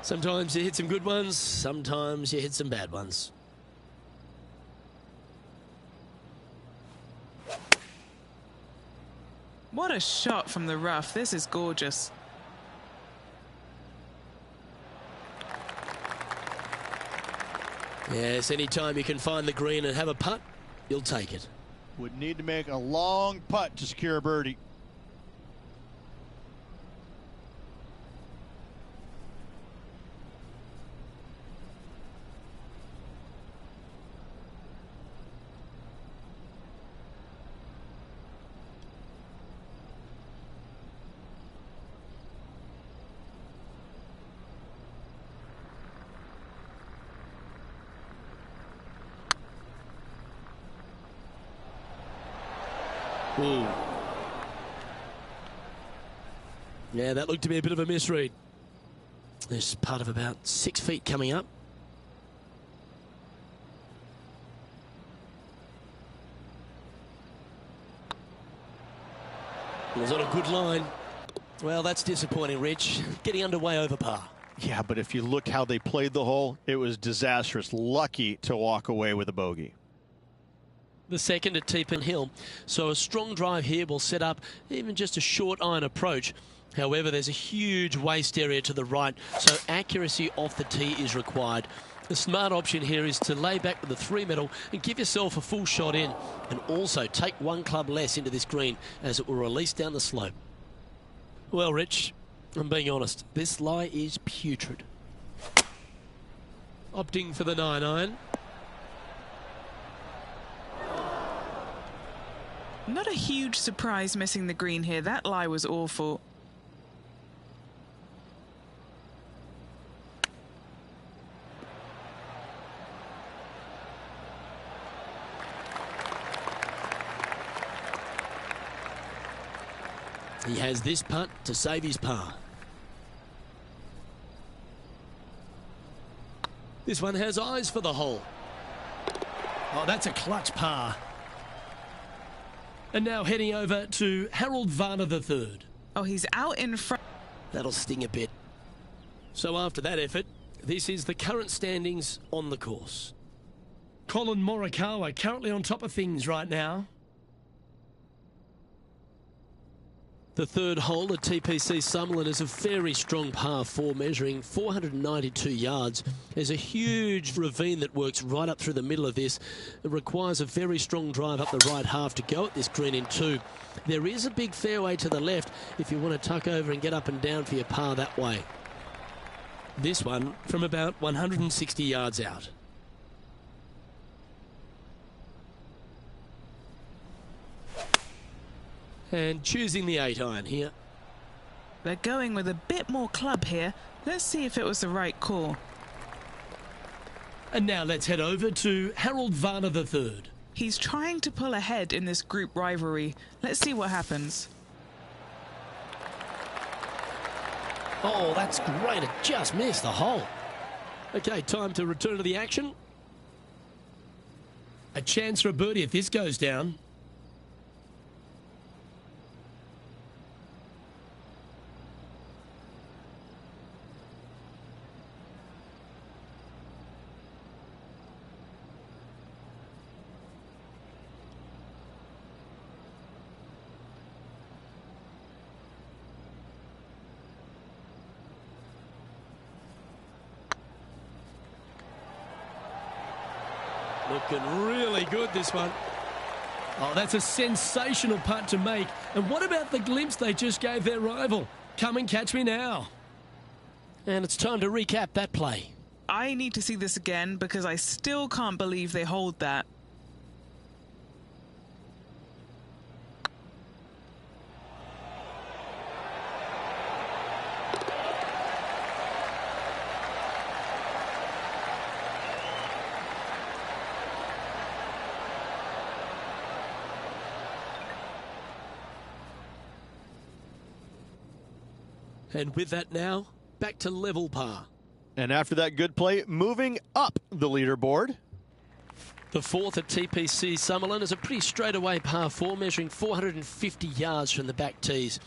Sometimes you hit some good ones, sometimes you hit some bad ones. What a shot from the rough. This is gorgeous. Yes, anytime you can find the green and have a putt, you'll take it. Would need to make a long putt to secure a birdie. Ooh. Yeah, that looked to be a bit of a misread. There's part of about 6 feet coming up. It was on a good line. Well, that's disappointing, Rich. Getting underway over par. Yeah, but if you look how they played the hole, it was disastrous. Lucky to walk away with a bogey. The second at Teepin Hill, so a strong drive here will set up even just a short iron approach. However, there's a huge waste area to the right, so accuracy off the tee is required. The smart option here is to lay back with the 3-metal and give yourself a full shot in, and also take one club less into this green as it will release down the slope. Well, Rich, I'm being honest, this lie is putrid. Opting for the 9-iron. Not a huge surprise missing the green here. That lie was awful. He has this putt to save his par. This one has eyes for the hole. Oh, that's a clutch par. And now heading over to Harold Varner III. Oh, he's out in front. That'll sting a bit. So after that effort, this is the current standings on the course. Colin Morikawa currently on top of things right now. The third hole at TPC Summerlin is a very strong par 4 measuring 492 yards. There's a huge ravine that works right up through the middle of this. It requires a very strong drive up the right half to go at this green in 2. There is a big fairway to the left if you want to tuck over and get up and down for your par that way. This one from about 160 yards out. And choosing the 8-iron here. They're going with a bit more club here. Let's see if it was the right call. And now let's head over to Harold Varner III. He's trying to pull ahead in this group rivalry. Let's see what happens. Oh, that's great. It just missed the hole. Okay, time to return to the action. A chance for a birdie if this goes down. Looking really good, this one. Oh, that's a sensational putt to make. And what about the glimpse they just gave their rival? Come and catch me now. And it's time to recap that play. I need to see this again because I still can't believe they hold that. And with that now, back to level par. And after that good play, moving up the leaderboard. The fourth at TPC Summerlin is a pretty straightaway par 4, measuring 450 yards from the back tees.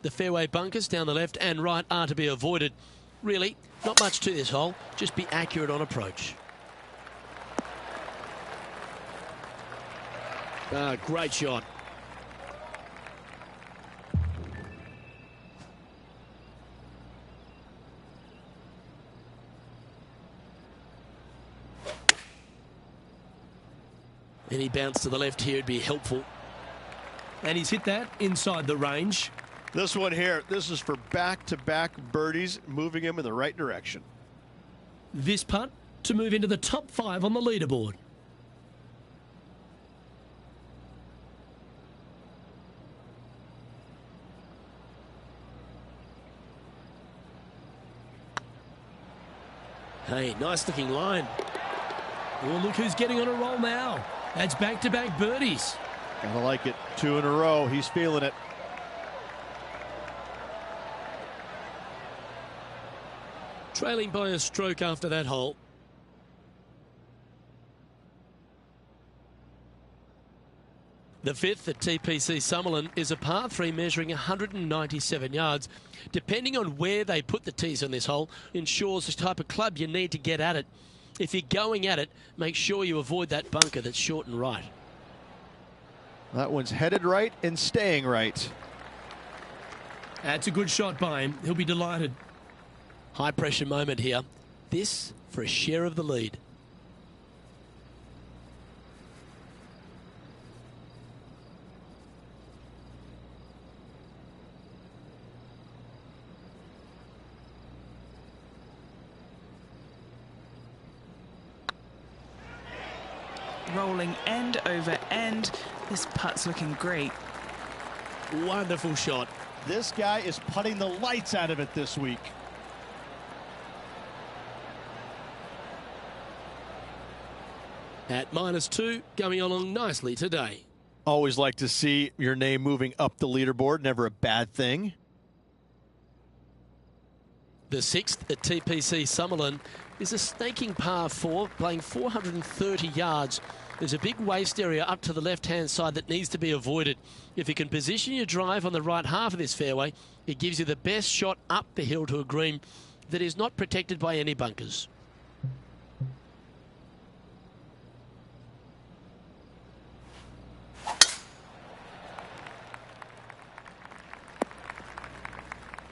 The fairway bunkers down the left and right are to be avoided. Really, not much to this hole. Just be accurate on approach. Great shot. Any bounce to the left here would be helpful. And he's hit that inside the range. This one here, this is for back-to-back birdies, moving him in the right direction. This putt to move into the top 5 on the leaderboard. Hey, nice looking line. Well, look who's getting on a roll now. That's back-to-back birdies. I like it. 2 in a row. He's feeling it. Trailing by a stroke after that hole. The fifth at TPC Summerlin is a par 3 measuring 197 yards. Depending on where they put the tees on this hole ensures the type of club you need to get at it. If you're going at it, make sure you avoid that bunker that's short and right. That one's headed right and staying right. That's a good shot by him. He'll be delighted. High pressure moment here. This for a share of the lead. Rolling end over end. This putt's looking great. Wonderful shot. This guy is putting the lights out of it this week. At -2, going along nicely today. Always like to see your name moving up the leaderboard. Never a bad thing. The sixth at TPC Summerlin is a snaking par 4, playing 430 yards. There's a big waste area up to the left-hand side that needs to be avoided. If you can position your drive on the right half of this fairway, it gives you the best shot up the hill to a green that is not protected by any bunkers.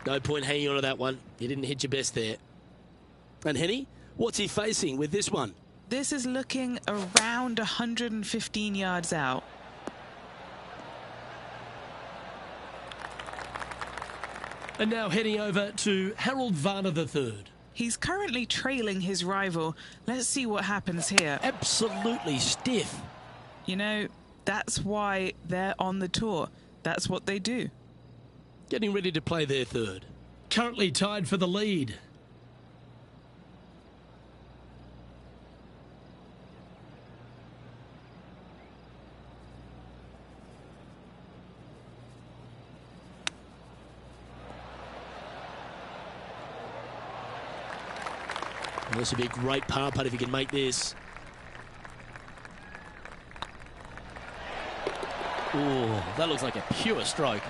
No point hanging on to that one. You didn't hit your best there. And Henny, what's he facing with this one? This is looking around 115 yards out. And now heading over to Harold Varner III. He's currently trailing his rival. Let's see what happens here. Absolutely stiff. You know, that's why they're on the tour. That's what they do. Getting ready to play their third. Currently tied for the lead. And this would be a great par putt if you can make this. Oh, that looks like a pure stroke.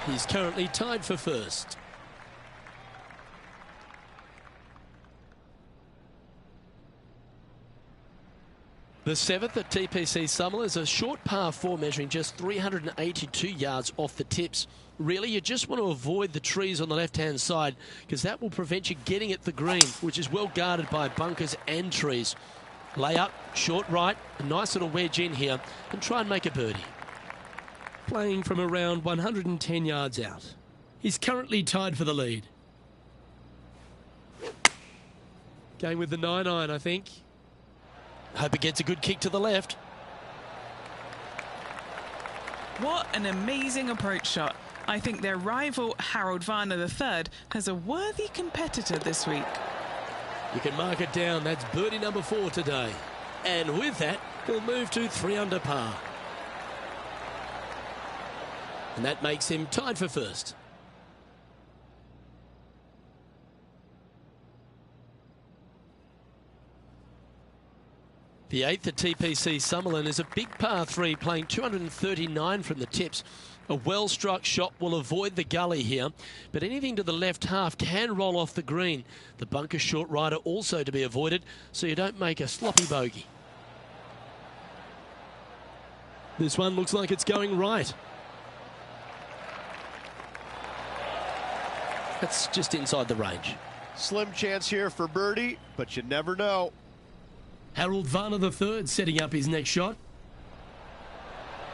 He's currently tied for first. The seventh at TPC Summerlin is a short par 4 measuring just 382 yards off the tips. Really, you just want to avoid the trees on the left-hand side because that will prevent you getting at the green, which is well guarded by bunkers and trees. Lay up, short right, a nice little wedge in here, and try and make a birdie. Playing from around 110 yards out. He's currently tied for the lead. Going with the 9-iron, I think. Hope it gets a good kick to the left. What an amazing approach shot. I think their rival, Harold Varner III, has a worthy competitor this week. You can mark it down. That's birdie number 4 today. And with that, he'll move to 3 under par. And that makes him tied for first. The 8th at TPC Summerlin is a big par 3 playing 239 from the tips. A well-struck shot will avoid the gully here, but anything to the left half can roll off the green. The bunker short rider also to be avoided, so you don't make a sloppy bogey. This one looks like it's going right. That's just inside the range. Slim chance here for birdie, but you never know. Harold Varner III setting up his next shot.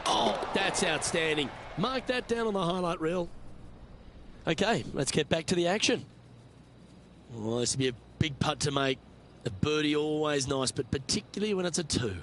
Oh, that's outstanding. Mark that down on the highlight reel. Okay, let's get back to the action. Well, this would be a big putt to make. A birdie always nice, but particularly when it's a 2.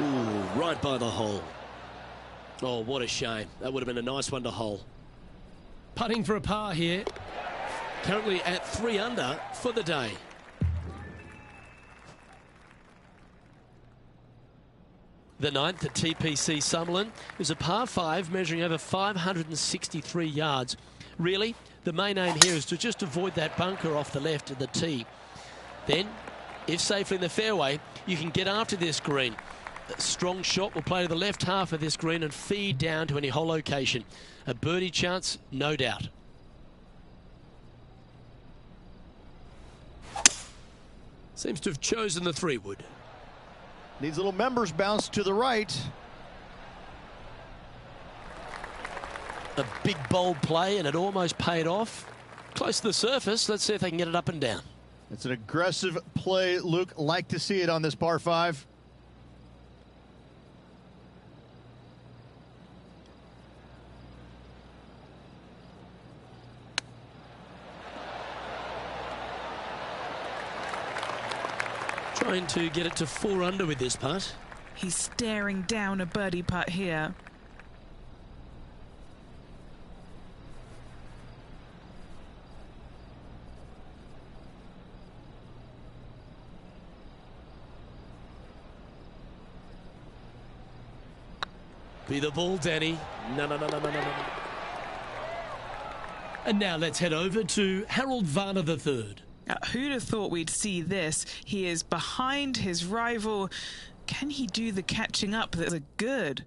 Ooh, right by the hole. Oh, what a shame. That would have been a nice one to hole. Putting for a par here. Currently at 3 under for the day. The 9th at TPC Summerlin is a par 5 measuring over 563 yards. Really, the main aim here is to just avoid that bunker off the left of the tee. Then, if safely in the fairway, you can get after this green. A strong shot will play to the left half of this green and feed down to any hole location. A birdie chance, no doubt. Seems to have chosen the 3-wood. Needs a little members bounce to the right. A big bold play and it almost paid off. Close to the surface. Let's see if they can get it up and down. It's an aggressive play, Luke. Like to see it on this par 5. Trying to get it to 4 under with this putt. He's staring down a birdie putt here. Be the ball, Danny. No. And now let's head over to Harold Varner III. Who'd have thought we'd see this? He is behind his rival. Can he do the catching up that's good?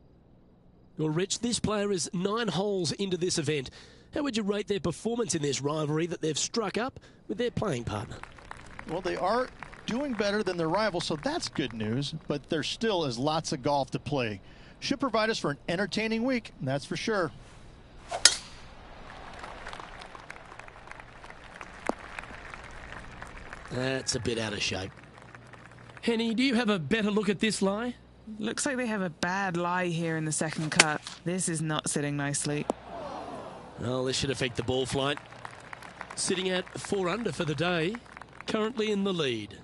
Well, Rich, this player is 9 holes into this event. How would you rate their performance in this rivalry that they've struck up with their playing partner? Well, they are doing better than their rival, so that's good news, but there still is lots of golf to play. Should provide us for an entertaining week, that's for sure. That's a bit out of shape. Henny, do you have a better look at this lie? Looks like they have a bad lie here in the second cut. This is not sitting nicely. Well, this should affect the ball flight. Sitting at 4 under for the day, currently in the lead.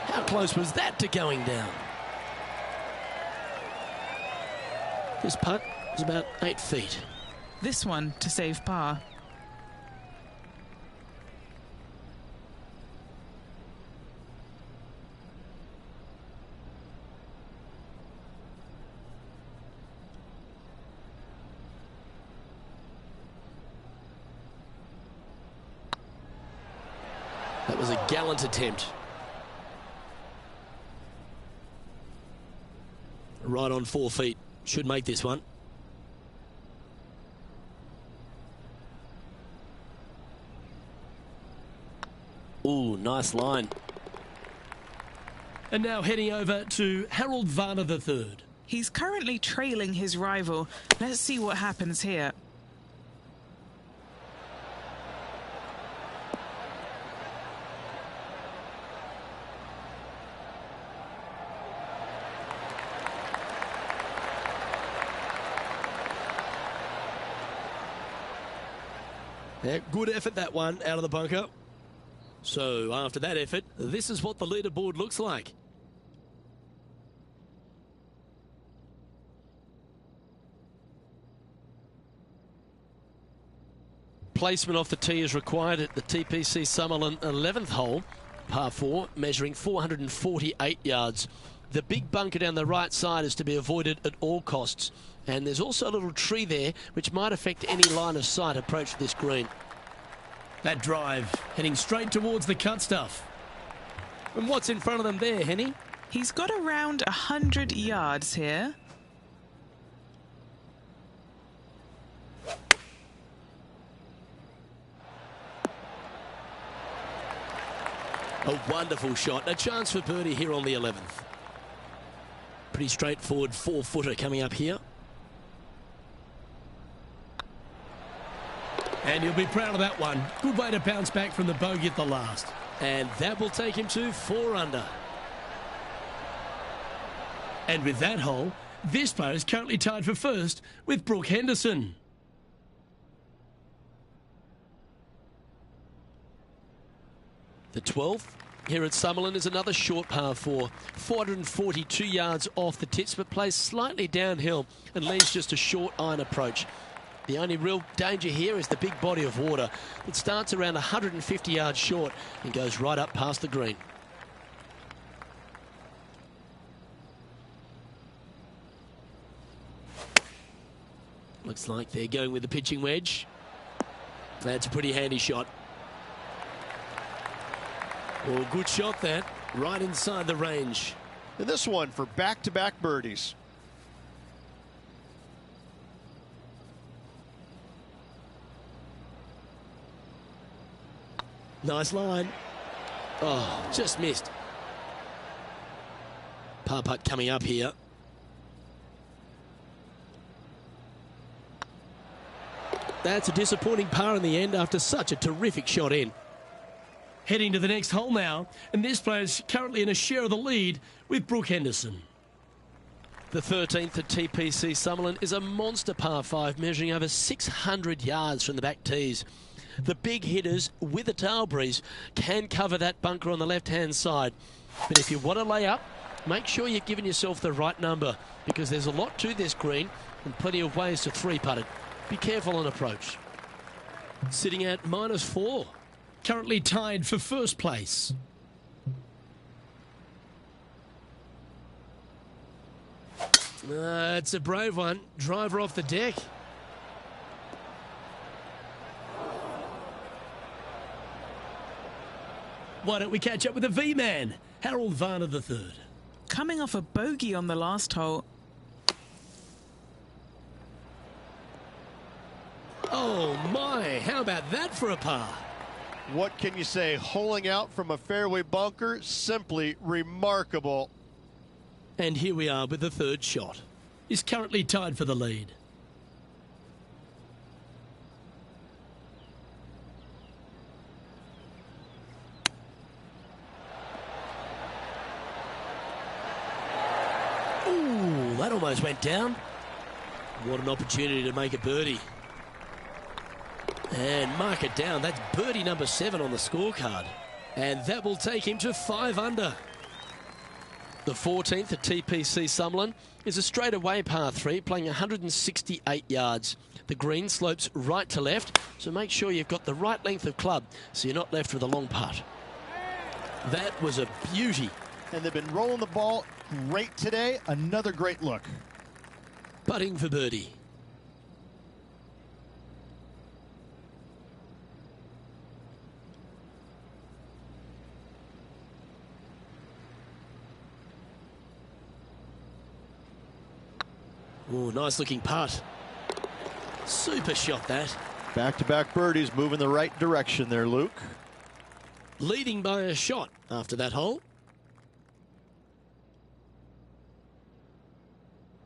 How close was that to going down? This putt is about 8 feet. This one to save par. That was a gallant attempt. Right on 4 feet. Should make this one. Ooh, nice line. And now heading over to Harold Varner III. He's currently trailing his rival. Let's see what happens here. Yeah, good effort, that one, out of the bunker. So after that effort, this is what the leaderboard looks like. Placement off the tee is required at the TPC Summerlin 11th hole, par 4, measuring 448 yards. The big bunker down the right side is to be avoided at all costs. And there's also a little tree there which might affect any line of sight approach to this green. That drive heading straight towards the cut stuff. And what's in front of them there, Henny? He's got around 100 yards here. A wonderful shot. A chance for birdie here on the 11th. Pretty straightforward 4-footer coming up here. And he'll be proud of that one. Good way to bounce back from the bogey at the last. And that will take him to 4 under. And with that hole, this player is currently tied for first with Brooke Henderson. The 12th here at Summerlin is another short par 4. 442 yards off the tips, but plays slightly downhill and leads just a short iron approach. The only real danger here is the big body of water that starts around 150 yards short and goes right up past the green. Looks like they're going with the pitching wedge. That's a pretty handy shot. Well, good shot that, right inside the range. And this one for back-to-back birdies. Nice line. Oh, just missed. Par putt coming up here. That's a disappointing par in the end after such a terrific shot in. Heading to the next hole now, and this player is currently in a share of the lead with Brooke Henderson. The 13th at TPC Summerlin is a monster par 5 measuring over 600 yards from the back tees. The big hitters with a tail breeze can cover that bunker on the left-hand side. But if you want to lay up, make sure you're giving yourself the right number because there's a lot to this green and plenty of ways to 3-putt it. Be careful on approach. Sitting at -4. Currently tied for first place. It's a brave one. Driver off the deck. Why don't we catch up with the V-man, Harold Varner III. Coming off a bogey on the last hole. Oh my, how about that for a par? What can you say? Holing out from a fairway bunker, simply remarkable. And here we are with the third shot. He's currently tied for the lead. Ooh, that almost went down. What an opportunity to make a birdie. And mark it down. That's birdie number 7 on the scorecard. And that will take him to 5 under. The 14th at TPC Summerlin is a straightaway par 3 playing 168 yards. The green slopes right to left, so make sure you've got the right length of club so you're not left with a long putt. That was a beauty. And they've been rolling the ball great today. Another great look. Putting for birdie. Oh, nice looking putt. Super shot that. Back-to-back birdies moving the right direction there, Luke. Leading by a shot after that hole.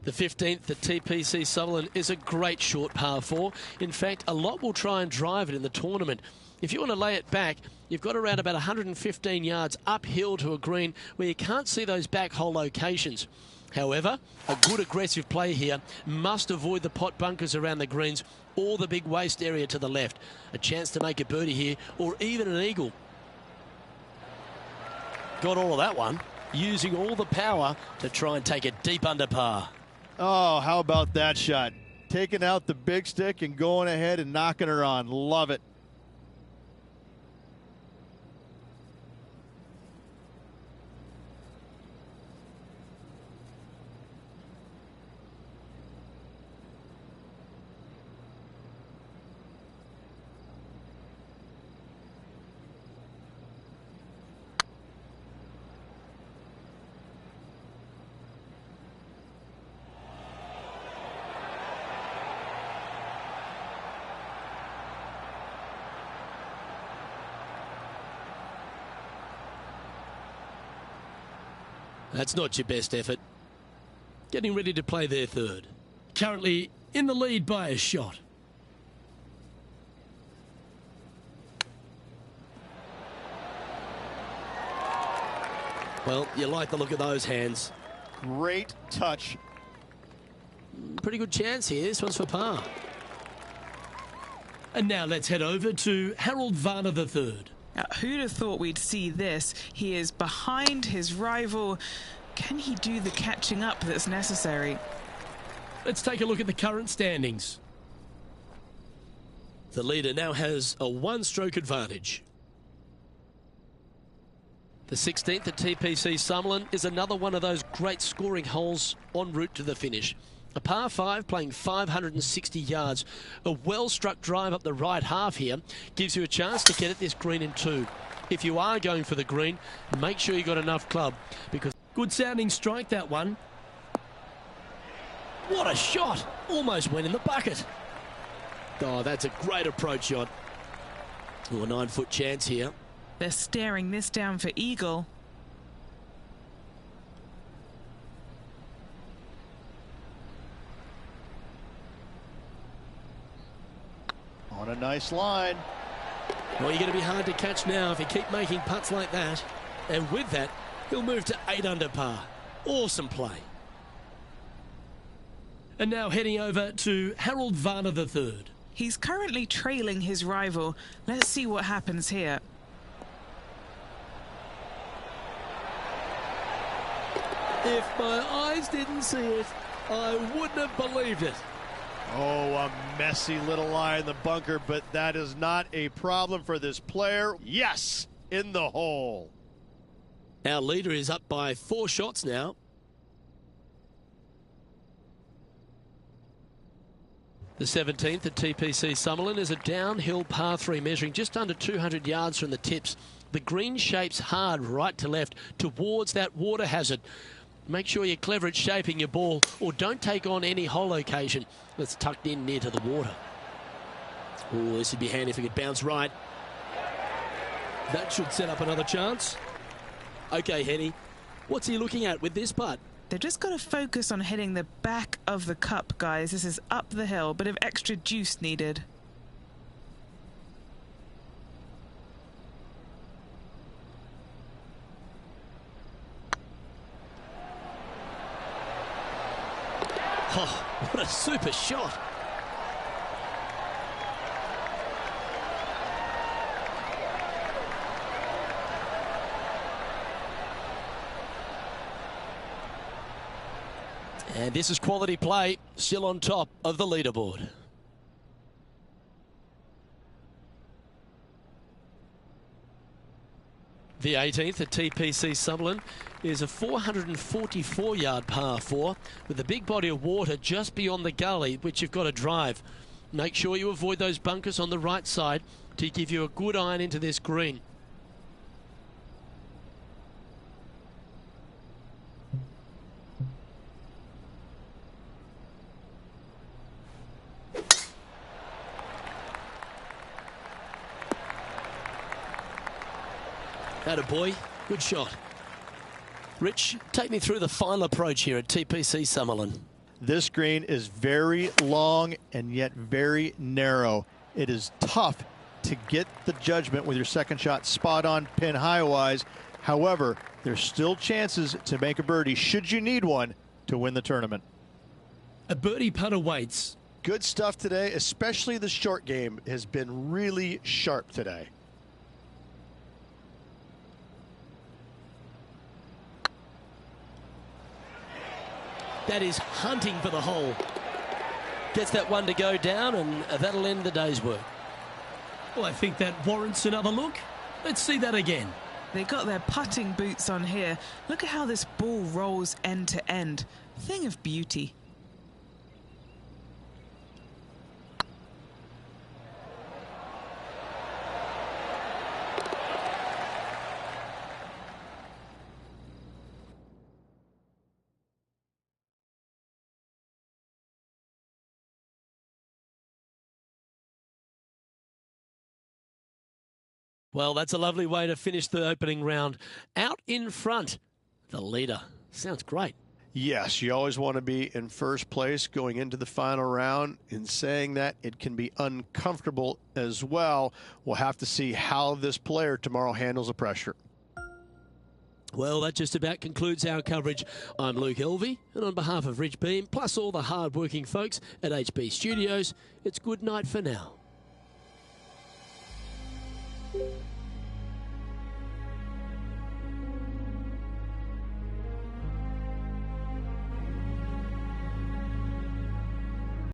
The 15th at TPC Summerlin is a great short par 4. In fact, a lot will try and drive it in the tournament. If you want to lay it back, you've got around about 115 yards uphill to a green where you can't see those back hole locations. However, a good aggressive play here must avoid the pot bunkers around the greens or the big waste area to the left. A chance to make a birdie here or even an eagle. Got all of that one, using all the power to try and take it deep under par. Oh, how about that shot? Taking out the big stick and going ahead and knocking her on. Love it. That's not your best effort. Getting ready to play their third. Currently in the lead by a shot. Well, you like the look of those hands. Great touch. Pretty good chance here. This one's for par. And now let's head over to Harold Varner III. Who'd have thought we'd see this? He is behind his rival. Can he do the catching up that's necessary? Let's take a look at the current standings. The leader now has a one-stroke advantage. The 16th at TPC Summerlin is another one of those great scoring holes en route to the finish. A par 5 playing 560 yards. A well-struck drive up the right half here gives you a chance to get at this green in 2. If you are going for the green, make sure you got enough club, because good sounding strike, that one. what a shot! Almost went in the bucket. Oh, that's a great approach shot. Oh, a 9-foot chance here. They're staring this down for eagle. On a nice line. Well, you're going to be hard to catch now if you keep making putts like that. And with that, he'll move to 8 under par. Awesome play. And now heading over to Harold Varner III. He's currently trailing his rival. Let's see what happens here. If my eyes didn't see it, I wouldn't have believed it. Oh, a messy little lie in the bunker, but that is not a problem for this player. Yes, in the hole. Our leader is up by 4 shots now. The 17th at TPC Summerlin is a downhill par 3 measuring just under 200 yards from the tips. The green shapes hard right to left towards that water hazard. Make sure you're clever at shaping your ball, or don't take on any hole location that's tucked in near to the water. Oh, this would be handy if it could bounce right. That should set up another chance. Okay, Henny, what's he looking at with this putt? They've just got to focus on hitting the back of the cup, guys. This is up the hill, bit of extra juice needed. Oh, what a super shot. And this is quality play, still on top of the leaderboard. The 18th at TPC Summerlin is a 444-yard par 4 with a big body of water just beyond the gully, which you've got to drive. Make sure you avoid those bunkers on the right side to give you a good iron into this green. Attaboy, good shot. Rich, take me through the final approach here at TPC Summerlin. This green is very long and yet very narrow. It is tough to get the judgment with your second shot spot on pin high wise. However, there's still chances to make a birdie should you need one to win the tournament. A birdie putt awaits. Good stuff today, especially the short game has been really sharp today. That is hunting for the hole. Gets that one to go down, and that'll end the day's work. Well, I think that warrants another look. Let's see that again. They got their putting boots on here. Look at how this ball rolls end to end. Thing of beauty. Well, that's a lovely way to finish the opening round. Out in front, the leader. Sounds great. Yes, you always want to be in first place going into the final round. In saying that, it can be uncomfortable as well. We'll have to see how this player tomorrow handles the pressure. Well, that just about concludes our coverage. I'm Luke Elvey, and on behalf of Rich Beam, plus all the hard-working folks at HB Studios, it's good night for now.